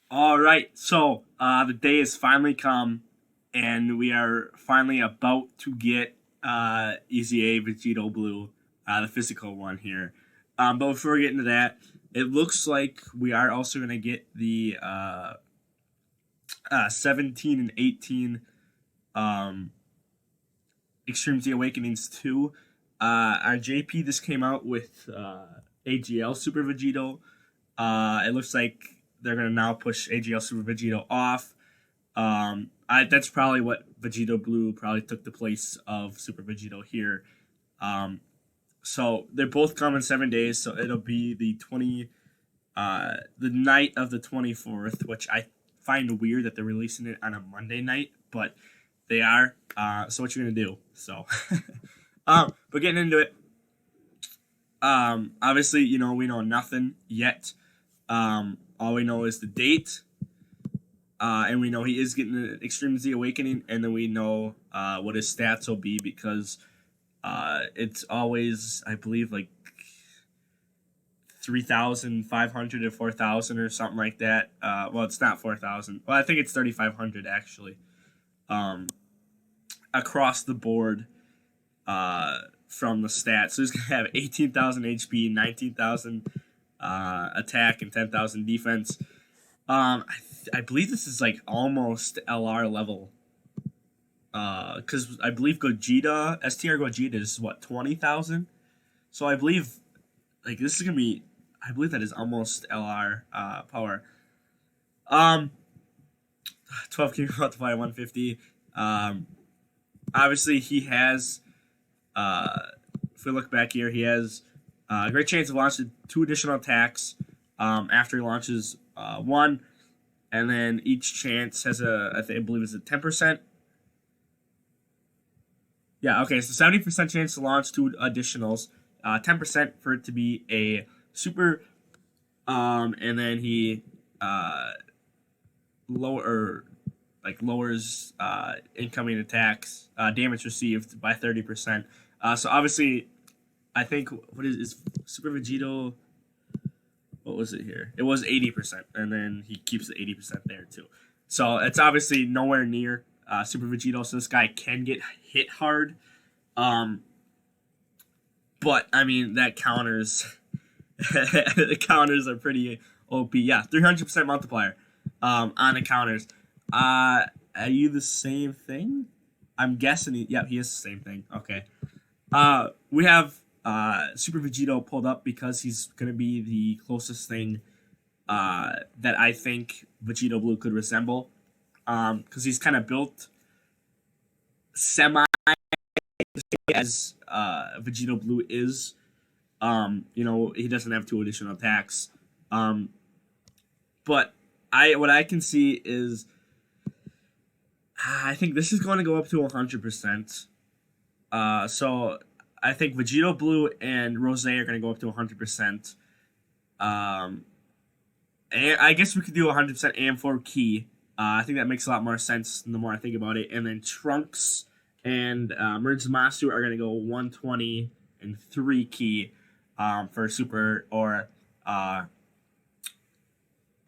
All right, so the day has finally come, and we are finally about to get EZA Vegito Blue, the physical one here. But before we get into that, it looks like we are also going to get the 17 and 18 um, Extreme Z Awakenings 2. On JP, this came out with AGL Super Vegito. It looks like they're going to now push AGL Super Vegito off. That's probably what Vegito Blue probably took the place of Super Vegito here. So they're both coming 7 days, so it'll be the night of the 24th, which I find weird that they're releasing it on a Monday night, but they are. So what you're gonna do? So, but getting into it. Obviously, we know nothing yet. All we know is the date. And we know he is getting an Extreme Z Awakening, and then we know what his stats will be because it's always, I believe, like 3,500 or 4,000 or something like that. Well, it's not 4,000. Well, I think it's 3,500 actually. Across the board from the stats. So he's going to have 18,000 HP, 19,000 attack, and 10,000 defense. I believe this is like almost LR level. Because I believe Gogeta, STR Gogeta is what, 20,000? So I believe, like, this is going to be, I believe that is almost LR power. 12 can multiply 150. Obviously, he has, if we look back here, he has a great chance of launching 2 additional attacks after he launches one. And then each chance has I believe it's a 10%. Yeah, okay, so 70% chance to launch 2 additionals, 10% for it to be a super, and then he lowers incoming attacks, damage received by 30%. So obviously, I think what is Super Vegito? What was it here? It was 80%, and then he keeps the 80% there too. So it's obviously nowhere near Super Vegito. So this guy can get hit hard, but I mean that counters. The counters are pretty OP. Yeah, 300% multiplier on the counters. Are you the same thing? I'm guessing. He is the same thing. Okay. We have Super Vegito pulled up because he's going to be the closest thing that I think Vegito Blue could resemble. Because he's kind of built semi as Vegito Blue is. He doesn't have 2 additional attacks. But what I can see is I think this is going to go up to 100%. So I think Vegito Blue and Rose are going to go up to 100%. And I guess we could do 100% AM4 Key. I think that makes a lot more sense the more I think about it. And then Trunks and Merge Masu are going to go 120 and 3 Key for Super or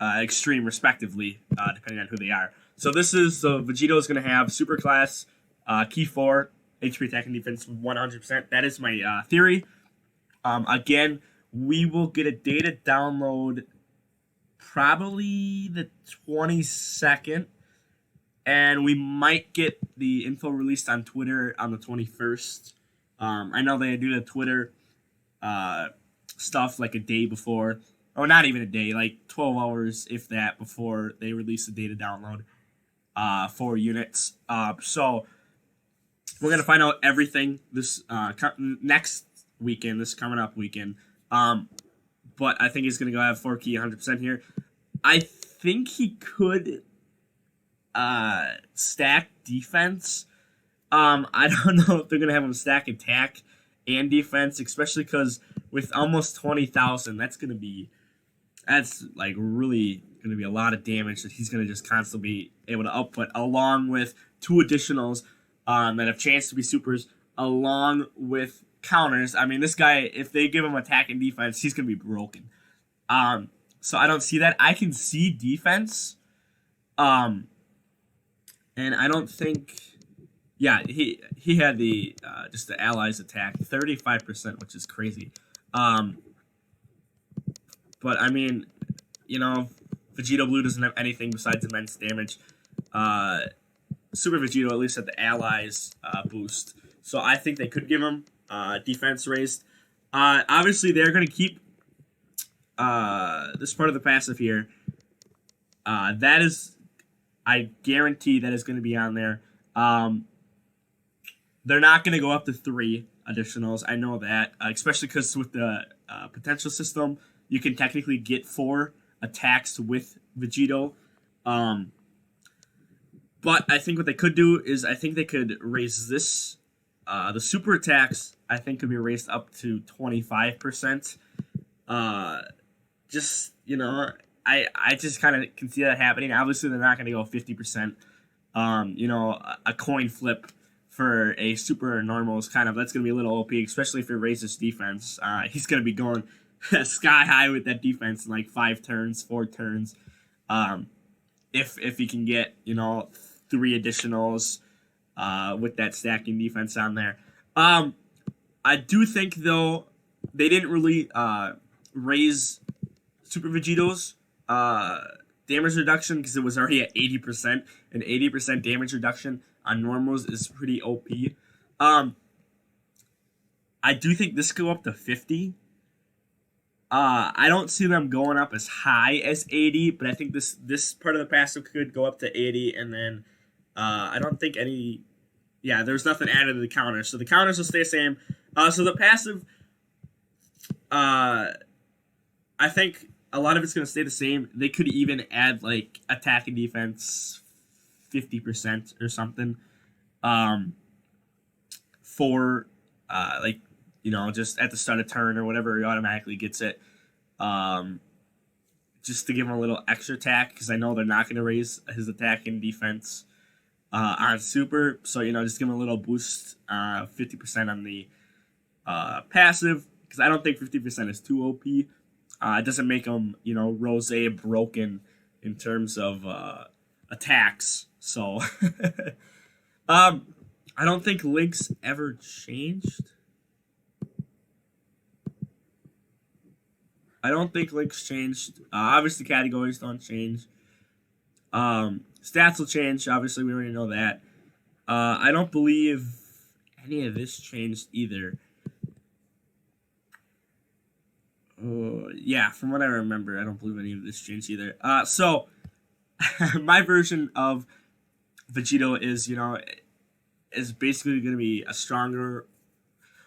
Extreme, respectively, depending on who they are. So Vegito is going to have Super Class, Key 4, HP attack and defense 100%. That is my theory. Again, we will get a data download probably the 22nd, and we might get the info released on Twitter on the 21st. I know they do the Twitter stuff like a day before, or not even a day, like 12 hours, if that, before they release the data download for units. So we're going to find out everything this next weekend, this coming up weekend. But I think he's going to go have 4 key 100% here. I think he could stack defense. I don't know if they're going to have him stack attack and defense, especially because with almost 20,000, that's like really going to be a lot of damage that he's going to just constantly be able to output, along with 2 additionals that have chance to be supers, along with counters. I mean, this guy, if they give him attack and defense, he's going to be broken. So I don't see that. I can see defense. Um, and I don't think. Yeah, he had the just the allies attack 35%, which is crazy. Um, but I mean, you know, Vegito Blue doesn't have anything besides immense damage. Uh, Super Vegito at least had the allies boost, so I think they could give him defense raised. Obviously, they're going to keep this part of the passive here. That is, I guarantee that is going to be on there. They're not going to go up to 3 additionals. I know that, especially because with the potential system, you can technically get 4 attacks with Vegito. But I think what they could do is I think they could raise this. The super attacks, I think, could be raised up to 25%. Just, I just kind of can see that happening. Obviously, they're not going to go 50%. A coin flip for a super normal is kind of, that's going to be a little OP, especially if it raises defense. He's going to be going sky high with that defense in like 5 turns, 4 turns. If he can get, 3 additionals with that stacking defense on there. I do think, though, they didn't really raise Super Vegito's damage reduction because it was already at 80%, and 80% damage reduction on normals is pretty OP. I do think this could go up to 50. I don't see them going up as high as 80, but I think this part of the passive could go up to 80, and then I don't think any... Yeah, there's nothing added to the counters, so the counters will stay the same. So the passive, I think a lot of it's going to stay the same. They could even add, like, attack and defense 50% or something for, just at the start of turn or whatever, he automatically gets it. Just to give him a little extra attack, because I know they're not going to raise his attack and defense on super. So, just give him a little boost, 50% on the passive, because I don't think 50% is too OP. It doesn't make him, Rose broken in terms of attacks. So, I don't think Link's ever changed. I don't think Link's changed. Obviously, categories don't change. Stats will change. Obviously, we already know that. I don't believe any of this changed either. Yeah, from what I remember, I don't believe any of this changed either. So, my version of Vegito is, is basically going to be a stronger...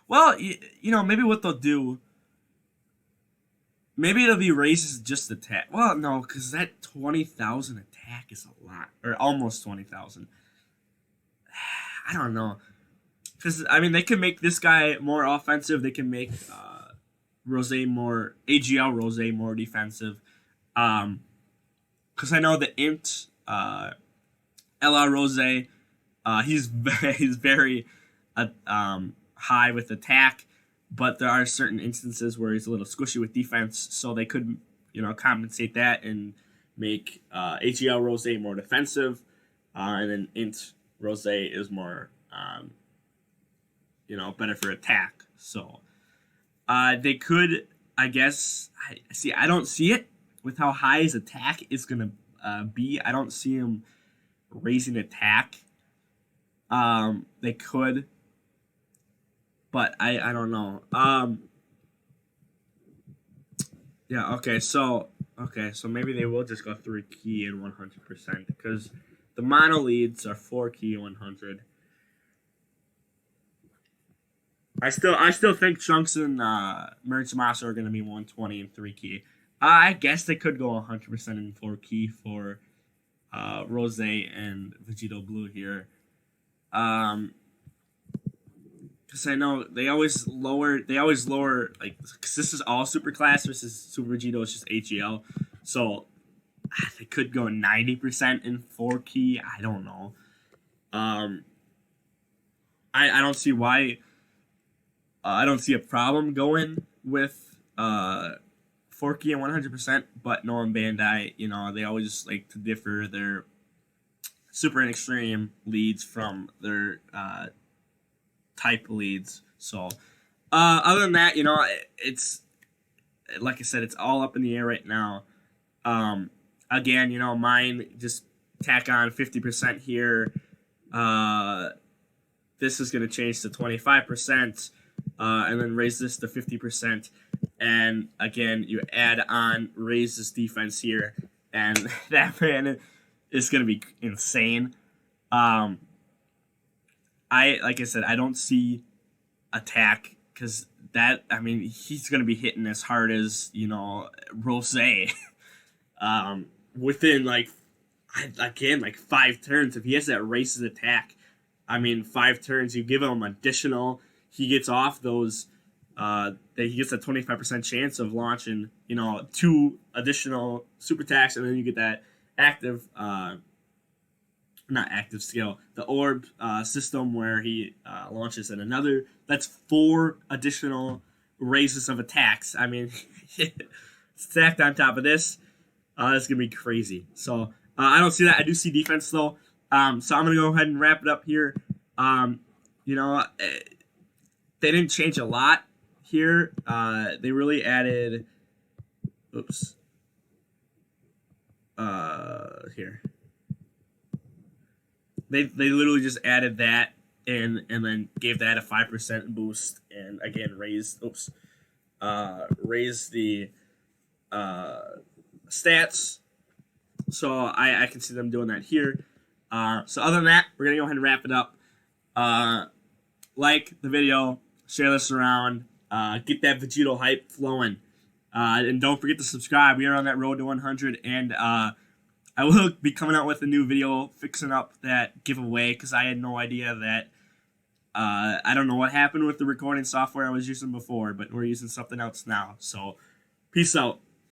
Well, maybe what they'll do... Maybe it'll be raises just attack. Well, no, because that 20,000 attack is a lot. Or almost 20,000. I don't know. Because, they can make this guy more offensive. They can make Rose more... AGL Rose more defensive. Because I know the Int... LR Rose... he's very high with attack. But there are certain instances where he's a little squishy with defense, so they could, compensate that and make AGL Rose more defensive, and then Int Rose is more, better for attack. So they could, I guess, I don't see it with how high his attack is gonna be. I don't see him raising attack. They could. But I don't know. So maybe they will just go 3 key and 100% because the mono leads are 4 key and 100. I still think Trunks and Merge Masa are gonna be 120 and 3 key. I guess they could go 100% in 4 key for Rose and Vegito Blue here. Because I know they always lower, like, because this is all super class versus Super Vegito is just AGL. So, they could go 90% in 4 key. I don't know. I don't see why. I don't see a problem going with 4 Forky and 100%, but knowing Bandai, you know, they always like to differ their super and extreme leads from their type leads. So, other than that, you know, it's like I said, it's all up in the air right now. Again, you know, mine just tack on 50% here. This is going to change to 25%, and then raise this to 50%. And again, you add on, raise this defense here, and that man is going to be insane. Like I said, I don't see attack because that, I mean, he's going to be hitting as hard as, you know, Rose. Within like 5 turns, if he has that races attack, I mean, 5 turns, you give him additional, he gets off those, that he gets a 25% chance of launching, you know, 2 additional super attacks, and then you get that active, not active skill, the orb system where he launches in another. That's 4 additional raises of attacks. I mean, stacked on top of this, it's gonna be crazy. So I don't see that. I do see defense though. So I'm gonna go ahead and wrap it up here. You know, they didn't change a lot here. They really added. Oops. Here. They literally just added that in and then gave that a 5% boost and again raised the stats. So I can see them doing that here. So other than that, we're gonna go ahead and wrap it up. Like the video, share this around, get that Vegito hype flowing, and don't forget to subscribe. We are on that road to 100, and I will be coming out with a new video fixing up that giveaway because I had no idea that. I don't know what happened with the recording software I was using before, but we're using something else now. So, peace out.